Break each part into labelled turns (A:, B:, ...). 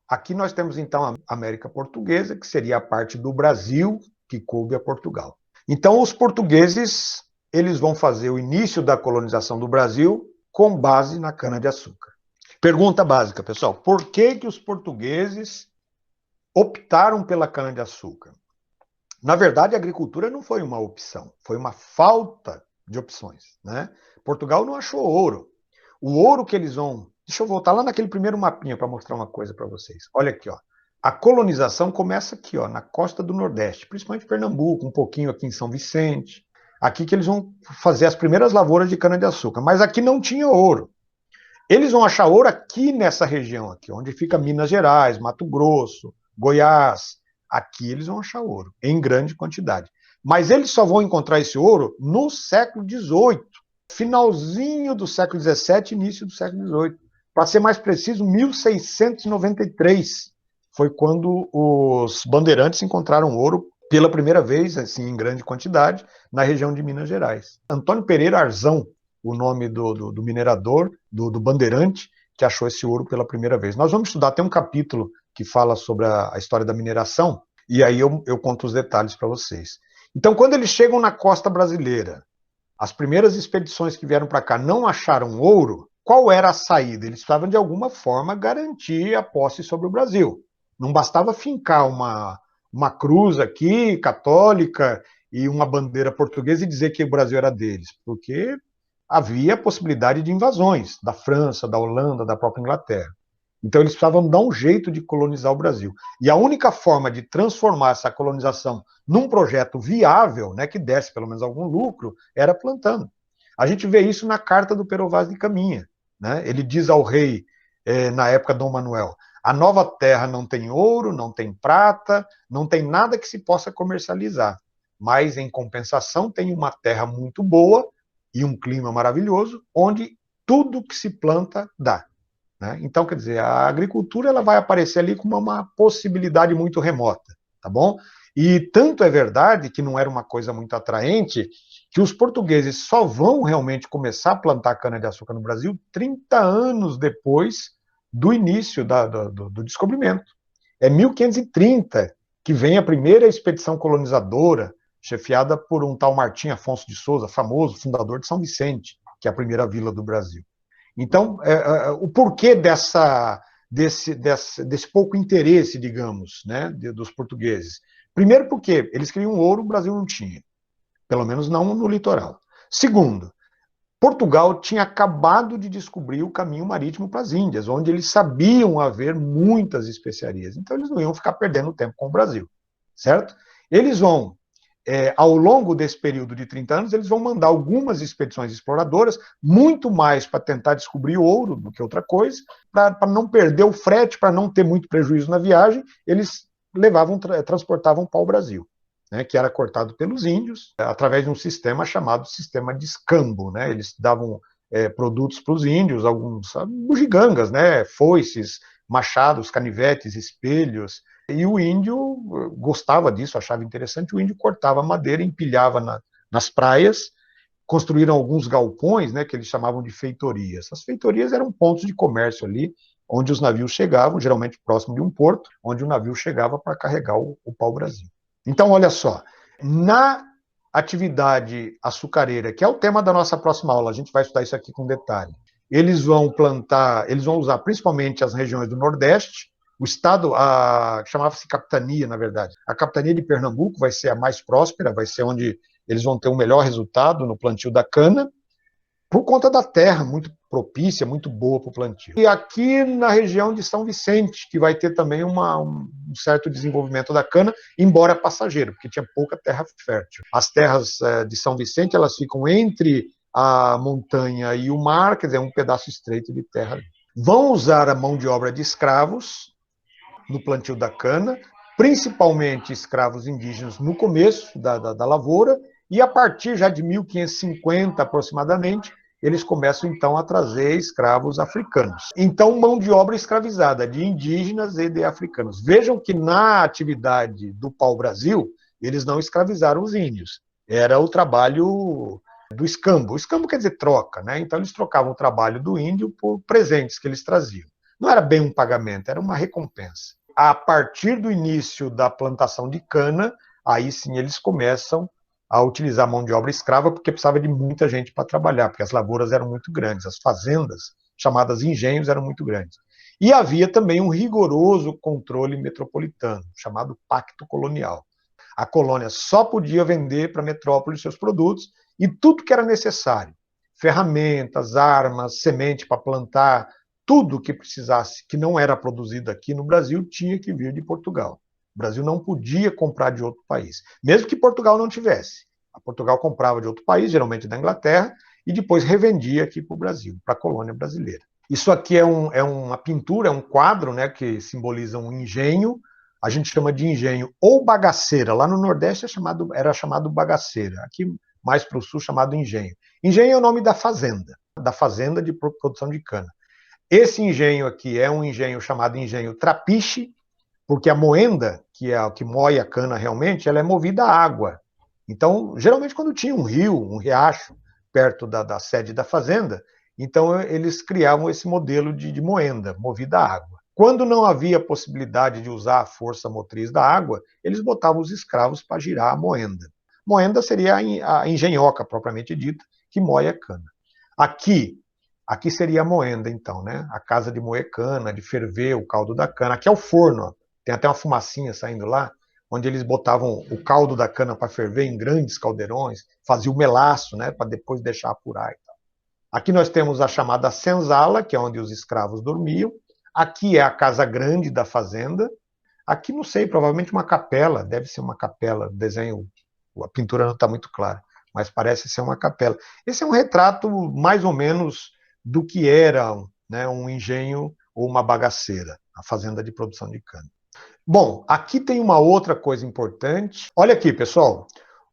A: Aqui nós temos, então, a América Portuguesa, que seria a parte do Brasil que coube a Portugal. Então, os portugueses, eles vão fazer o início da colonização do Brasil com base na cana-de-açúcar. Pergunta básica, pessoal. Por que os portugueses optaram pela cana-de-açúcar? Na verdade, a agricultura não foi uma opção, foi uma falta de opções, né? Portugal não achou ouro. O ouro que eles vão... Deixa eu voltar lá naquele primeiro mapinha para mostrar uma coisa para vocês. Olha aqui, ó. A colonização começa aqui, ó, na costa do Nordeste, principalmente Pernambuco, um pouquinho aqui em São Vicente. Aqui que eles vão fazer as primeiras lavouras de cana-de-açúcar. Mas aqui não tinha ouro. Eles vão achar ouro aqui nessa região, aqui, onde fica Minas Gerais, Mato Grosso, Goiás. Aqui eles vão achar ouro, em grande quantidade. Mas eles só vão encontrar esse ouro no século XVIII, finalzinho do século XVII, início do século XVIII. Para ser mais preciso, 1693 foi quando os bandeirantes encontraram ouro pela primeira vez, assim, em grande quantidade, na região de Minas Gerais. Antônio Pereira Arzão, o nome do minerador, do bandeirante, que achou esse ouro pela primeira vez. Nós vamos estudar, tem um capítulo que fala sobre a história da mineração, e aí eu conto os detalhes para vocês. Então, quando eles chegam na costa brasileira, as primeiras expedições que vieram para cá não acharam ouro, qual era a saída? Eles precisavam, de alguma forma, garantir a posse sobre o Brasil. Não bastava fincar uma cruz aqui, católica, e uma bandeira portuguesa e dizer que o Brasil era deles, porque havia a possibilidade de invasões da França, da Holanda, da própria Inglaterra. Então eles precisavam dar um jeito de colonizar o Brasil. E a única forma de transformar essa colonização num projeto viável, né, que desse pelo menos algum lucro, era plantando. A gente vê isso na carta do Pero Vaz de Caminha. Né? Ele diz ao rei, na época Dom Manuel, a nova terra não tem ouro, não tem prata, não tem nada que se possa comercializar. Mas, em compensação, tem uma terra muito boa e um clima maravilhoso, onde tudo que se planta dá. Né? Então, quer dizer, a agricultura ela vai aparecer ali como uma possibilidade muito remota, tá bom? E tanto é verdade que não era uma coisa muito atraente, que os portugueses só vão realmente começar a plantar cana-de-açúcar no Brasil 30 anos depois do início do descobrimento. É 1530 que vem a primeira expedição colonizadora, chefiada por um tal Martim Afonso de Souza, famoso fundador de São Vicente, que é a primeira vila do Brasil. Então, o porquê desse pouco interesse, digamos, né, dos portugueses? Primeiro porque eles queriam ouro, o Brasil não tinha, pelo menos não no litoral. Segundo, Portugal tinha acabado de descobrir o caminho marítimo para as Índias, onde eles sabiam haver muitas especiarias. Então, eles não iam ficar perdendo tempo com o Brasil, certo? Eles vão ao longo desse período de 30 anos, eles vão mandar algumas expedições exploradoras, muito mais para tentar descobrir ouro do que outra coisa, para não perder o frete, para não ter muito prejuízo na viagem, eles transportavam pau-brasil, né, que era cortado pelos índios, através de um sistema chamado sistema de escambo. Né? Eles davam produtos para os índios, alguns bugigangas, né, foices, machados, canivetes, espelhos. E o índio gostava disso, achava interessante. O índio cortava madeira, empilhava nas praias, construíram alguns galpões, né, que eles chamavam de feitorias. As feitorias eram pontos de comércio ali, onde os navios chegavam, geralmente próximo de um porto, onde o navio chegava para carregar o pau-brasil. Então, olha só, na atividade açucareira, que é o tema da nossa próxima aula, a gente vai estudar isso aqui com detalhe, eles vão usar principalmente as regiões do Nordeste. O estado, chamava-se capitania, na verdade. A capitania de Pernambuco vai ser a mais próspera, vai ser onde eles vão ter o melhor resultado no plantio da cana, por conta da terra muito propícia, muito boa para o plantio. E aqui na região de São Vicente, que vai ter também um certo desenvolvimento da cana, embora passageiro, porque tinha pouca terra fértil. As terras de São Vicente, elas ficam entre a montanha e o mar, quer dizer, um pedaço estreito de terra. Vão usar a mão de obra de escravos no plantio da cana, principalmente escravos indígenas no começo da lavoura, e a partir já de 1550 aproximadamente, eles começam então a trazer escravos africanos. Então, mão de obra escravizada de indígenas e de africanos. Vejam que na atividade do pau-brasil, eles não escravizaram os índios. Era o trabalho do escambo. O escambo quer dizer troca, né? Então eles trocavam o trabalho do índio por presentes que eles traziam. Não era bem um pagamento, era uma recompensa. A partir do início da plantação de cana, aí sim eles começam a utilizar mão de obra escrava, porque precisava de muita gente para trabalhar, porque as lavouras eram muito grandes, as fazendas, chamadas engenhos, eram muito grandes. E havia também um rigoroso controle metropolitano, chamado Pacto Colonial. A colônia só podia vender para a metrópole seus produtos e tudo que era necessário, ferramentas, armas, semente para plantar, tudo que precisasse, que não era produzido aqui no Brasil, tinha que vir de Portugal. O Brasil não podia comprar de outro país, mesmo que Portugal não tivesse. A Portugal comprava de outro país, geralmente da Inglaterra, e depois revendia aqui para o Brasil, para a colônia brasileira. Isso aqui é uma pintura, é um quadro, né, que simboliza um engenho. A gente chama de engenho ou bagaceira. Lá no Nordeste era chamado bagaceira. Aqui, mais para o Sul, chamado engenho. Engenho é o nome da fazenda de produção de cana. Esse engenho aqui é um engenho chamado engenho trapiche, porque a moenda, que é o que moe a cana realmente, ela é movida a água. Então, geralmente quando tinha um rio, um riacho, perto da sede da fazenda, então eles criavam esse modelo de moenda, movida a água. Quando não havia possibilidade de usar a força motriz da água, eles botavam os escravos para girar a moenda. Moenda seria a engenhoca, propriamente dita, que moe a cana. Aqui seria a moenda, então, né? A casa de moer cana, de ferver o caldo da cana. Aqui é o forno, ó. Tem até uma fumacinha saindo lá, onde eles botavam o caldo da cana para ferver em grandes caldeirões, fazia o melaço, né, para depois deixar apurar e tal. Aqui nós temos a chamada senzala, que é onde os escravos dormiam. Aqui é a casa grande da fazenda. Aqui, não sei, provavelmente uma capela, deve ser uma capela, o desenho, a pintura não está muito clara, mas parece ser uma capela. Esse é um retrato, mais ou menos, do que era, né, um engenho ou uma bagaceira, a fazenda de produção de cana. Bom, aqui tem uma outra coisa importante. Olha aqui, pessoal.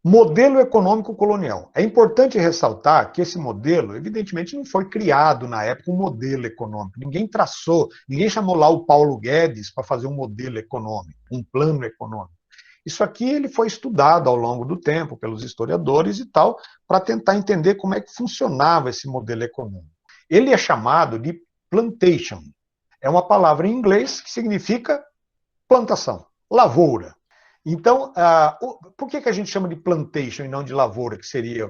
A: Modelo econômico colonial. É importante ressaltar que esse modelo, evidentemente, não foi criado na época um modelo econômico. Ninguém traçou, ninguém chamou lá o Paulo Guedes para fazer um modelo econômico, um plano econômico. Isso aqui ele foi estudado ao longo do tempo pelos historiadores e tal, para tentar entender como é que funcionava esse modelo econômico. Ele é chamado de plantation. É uma palavra em inglês que significa plantação, lavoura. Então, por que a gente chama de plantation e não de lavoura, que seria,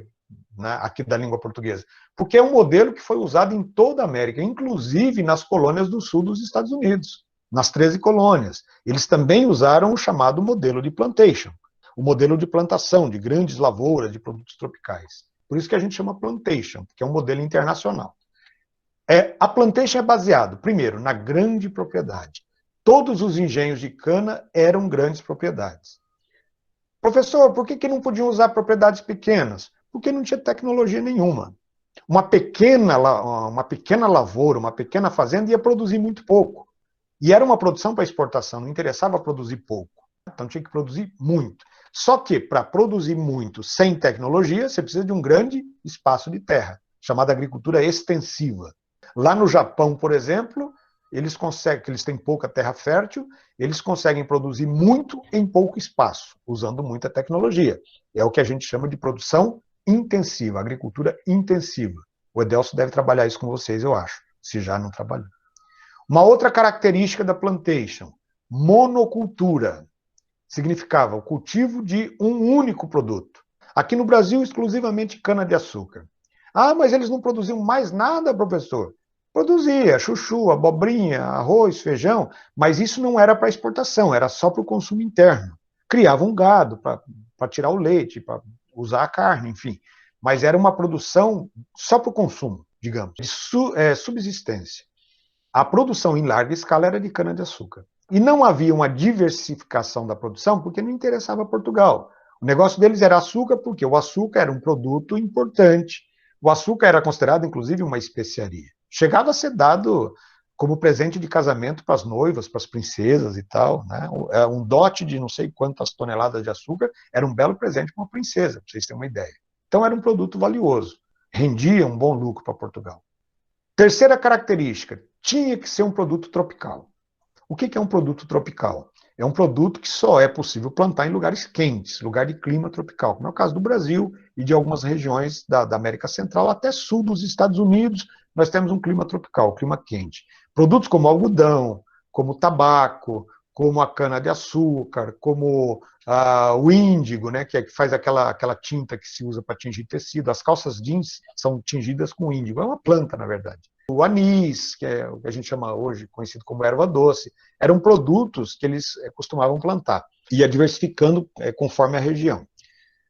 A: né, aqui da língua portuguesa? Porque é um modelo que foi usado em toda a América, inclusive nas colônias do sul dos Estados Unidos, nas 13 colônias. Eles também usaram o chamado modelo de plantation, o modelo de plantação de grandes lavouras de produtos tropicais. Por isso que a gente chama plantation, que é um modelo internacional. A plantation é baseado, primeiro, na grande propriedade. Todos os engenhos de cana eram grandes propriedades. Professor, por que não podiam usar propriedades pequenas? Porque não tinha tecnologia nenhuma. Uma pequena lavoura, uma pequena fazenda ia produzir muito pouco. E era uma produção para exportação, não interessava produzir pouco. Então tinha que produzir muito. Só que para produzir muito sem tecnologia, você precisa de um grande espaço de terra, chamada agricultura extensiva. Lá no Japão, por exemplo, eles têm pouca terra fértil, eles conseguem produzir muito em pouco espaço, usando muita tecnologia. É o que a gente chama de produção intensiva, agricultura intensiva. O Edelso deve trabalhar isso com vocês, eu acho, se já não trabalhou. Uma outra característica da plantation, monocultura. Significava o cultivo de um único produto. Aqui no Brasil, exclusivamente cana-de-açúcar. Ah, mas eles não produziam mais nada, professor? Produzia chuchu, abobrinha, arroz, feijão, mas isso não era para exportação, era só para o consumo interno. Criavam gado para tirar o leite, para usar a carne, enfim. Mas era uma produção só para o consumo, digamos, de subsistência. A produção em larga escala era de cana-de-açúcar. E não havia uma diversificação da produção porque não interessava a Portugal. O negócio deles era açúcar porque o açúcar era um produto importante. O açúcar era considerado, inclusive, uma especiaria. Chegava a ser dado como presente de casamento para as noivas, para as princesas e tal, né? Um dote de não sei quantas toneladas de açúcar era um belo presente para uma princesa, para vocês terem uma ideia. Então era um produto valioso, rendia um bom lucro para Portugal. Terceira característica, tinha que ser um produto tropical. O que é um produto tropical? É um produto que só é possível plantar em lugares quentes, lugar de clima tropical, como é o caso do Brasil e de algumas regiões da América Central, até sul dos Estados Unidos, nós temos um clima tropical, clima quente. Produtos como algodão, como tabaco, como a cana-de-açúcar, como o índigo, né, que faz aquela tinta que se usa para tingir tecido. As calças jeans são tingidas com índigo. É uma planta, na verdade. O anis, que é o que a gente chama hoje, conhecido como erva doce, eram produtos que eles costumavam plantar. Ia diversificando conforme a região.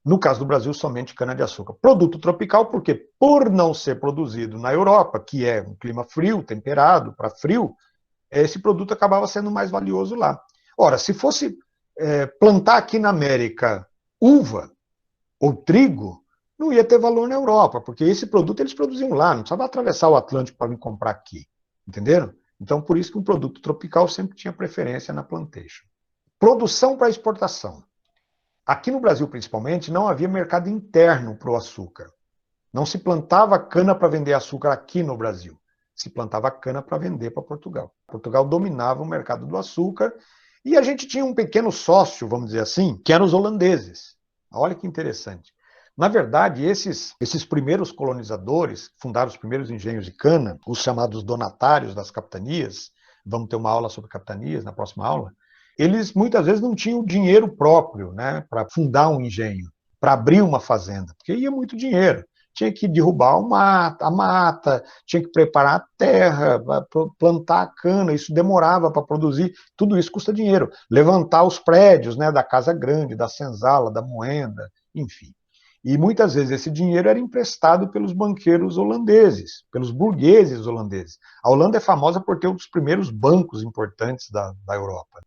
A: No caso do Brasil, somente cana-de-açúcar. Produto tropical, porque por não ser produzido na Europa, que é um clima frio, temperado, para frio, esse produto acabava sendo mais valioso lá. Ora, se fosse plantar aqui na América uva ou trigo, não ia ter valor na Europa, porque esse produto eles produziam lá, não precisava atravessar o Atlântico para vir comprar aqui, entenderam? Então, por isso que um produto tropical sempre tinha preferência na plantation. Produção para exportação. Aqui no Brasil, principalmente, não havia mercado interno para o açúcar. Não se plantava cana para vender açúcar aqui no Brasil. Se plantava cana para vender para Portugal. Portugal dominava o mercado do açúcar e a gente tinha um pequeno sócio, vamos dizer assim, que eram os holandeses. Olha que interessante. Na verdade, esses primeiros colonizadores, fundaram os primeiros engenhos de cana, os chamados donatários das capitanias, vamos ter uma aula sobre capitanias na próxima aula, eles muitas vezes não tinham dinheiro próprio, né, para fundar um engenho, para abrir uma fazenda, porque ia muito dinheiro. Tinha que derrubar a mata, tinha que preparar a terra, plantar a cana, isso demorava para produzir, tudo isso custa dinheiro. Levantar os prédios, né, da Casa Grande, da Senzala, da Moenda, enfim. E muitas vezes esse dinheiro era emprestado pelos banqueiros holandeses, pelos burgueses holandeses. A Holanda é famosa por ter um dos primeiros bancos importantes da Europa.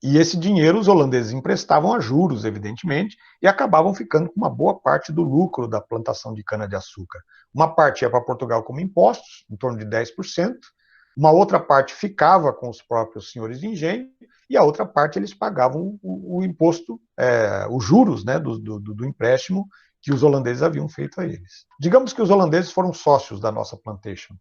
A: E esse dinheiro os holandeses emprestavam a juros, evidentemente, e acabavam ficando com uma boa parte do lucro da plantação de cana-de-açúcar. Uma parte ia para Portugal como impostos, em torno de 10%, uma outra parte ficava com os próprios senhores de engenho, e a outra parte eles pagavam o imposto, os juros, né, do empréstimo que os holandeses haviam feito a eles. Digamos que os holandeses foram sócios da nossa plantation.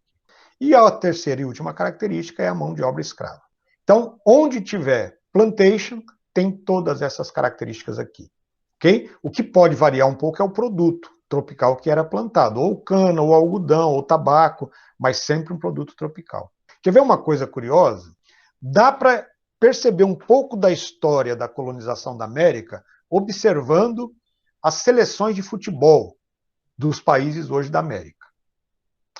A: E a terceira e última característica é a mão de obra escrava. Então, onde tiver plantation, tem todas essas características aqui. Okay? O que pode variar um pouco é o produto tropical que era plantado, ou cana, ou algodão, ou tabaco, mas sempre um produto tropical. Quer ver uma coisa curiosa? Dá para perceber um pouco da história da colonização da América observando as seleções de futebol dos países hoje da América.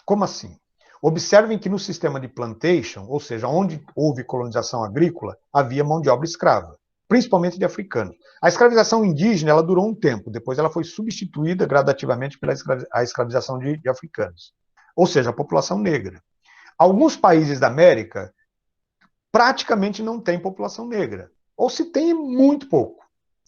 A: Como assim? Observem que no sistema de plantation, ou seja, onde houve colonização agrícola, havia mão de obra escrava, principalmente de africanos. A escravização indígena ela durou um tempo, depois ela foi substituída gradativamente pela escravização de africanos, ou seja, a população negra. Alguns países da América praticamente não têm população negra, ou se tem muito pouco.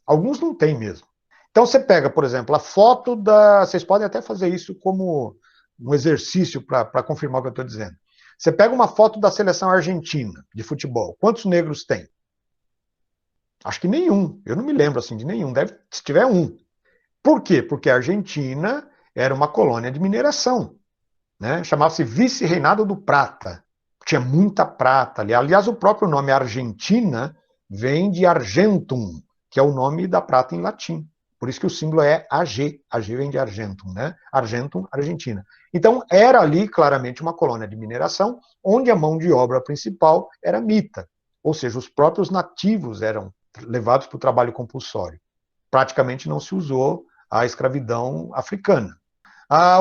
A: Alguns não têm mesmo. Então você pega, por exemplo, a foto da... Vocês podem até fazer isso como um exercício para confirmar o que eu estou dizendo. Você pega uma foto da seleção argentina de futebol. Quantos negros tem? Acho que nenhum. Eu não me lembro assim de nenhum. Deve, se tiver um. Por quê? Porque a Argentina era uma colônia de mineração, né? Chamava-se Vice-Reinado do Prata. Tinha muita prata ali. Aliás, o próprio nome Argentina vem de Argentum, que é o nome da prata em latim. Por isso que o símbolo é AG. AG vem de Argentum, né? Argentum, Argentina. Então, era ali claramente uma colônia de mineração, onde a mão de obra principal era mita. Ou seja, os próprios nativos eram levados para o trabalho compulsório. Praticamente não se usou a escravidão africana.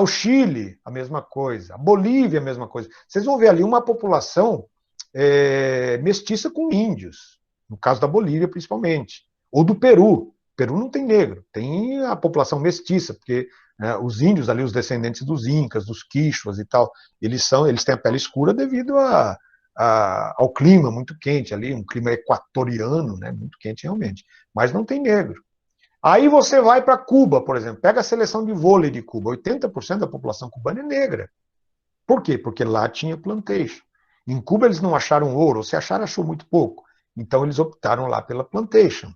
A: O Chile, a mesma coisa. A Bolívia, a mesma coisa. Vocês vão ver ali uma população mestiça com índios. No caso da Bolívia, principalmente. Ou do Peru. Peru não tem negro, tem a população mestiça, porque os índios ali, os descendentes dos incas, dos quichuas e tal, eles têm a pele escura devido ao clima muito quente ali, um clima equatoriano, né, muito quente realmente, mas não tem negro. Aí você vai para Cuba, por exemplo, pega a seleção de vôlei de Cuba, 80% da população cubana é negra. Por quê? Porque lá tinha plantation. Em Cuba eles não acharam ouro, ou se acharam, achou muito pouco. Então eles optaram lá pela plantation.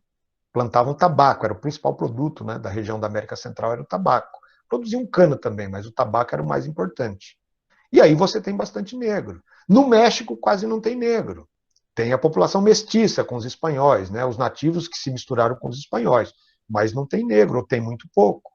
A: Plantavam tabaco, era o principal produto, né, da região da América Central, era o tabaco. Produziam cana também, mas o tabaco era o mais importante. E aí você tem bastante negro. No México quase não tem negro. Tem a população mestiça com os espanhóis, né, os nativos que se misturaram com os espanhóis, mas não tem negro, ou tem muito pouco.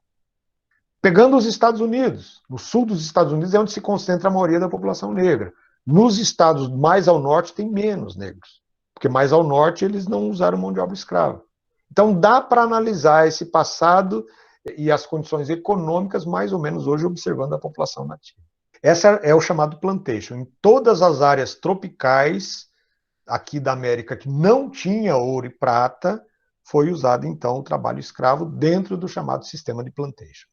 A: Pegando os Estados Unidos, no sul dos Estados Unidos é onde se concentra a maioria da população negra. Nos estados mais ao norte tem menos negros, porque mais ao norte eles não usaram mão de obra escrava. Então dá para analisar esse passado e as condições econômicas mais ou menos hoje observando a população nativa. Essa é o chamado plantation. Em todas as áreas tropicais aqui da América que não tinha ouro e prata, foi usado então o trabalho escravo dentro do chamado sistema de plantation.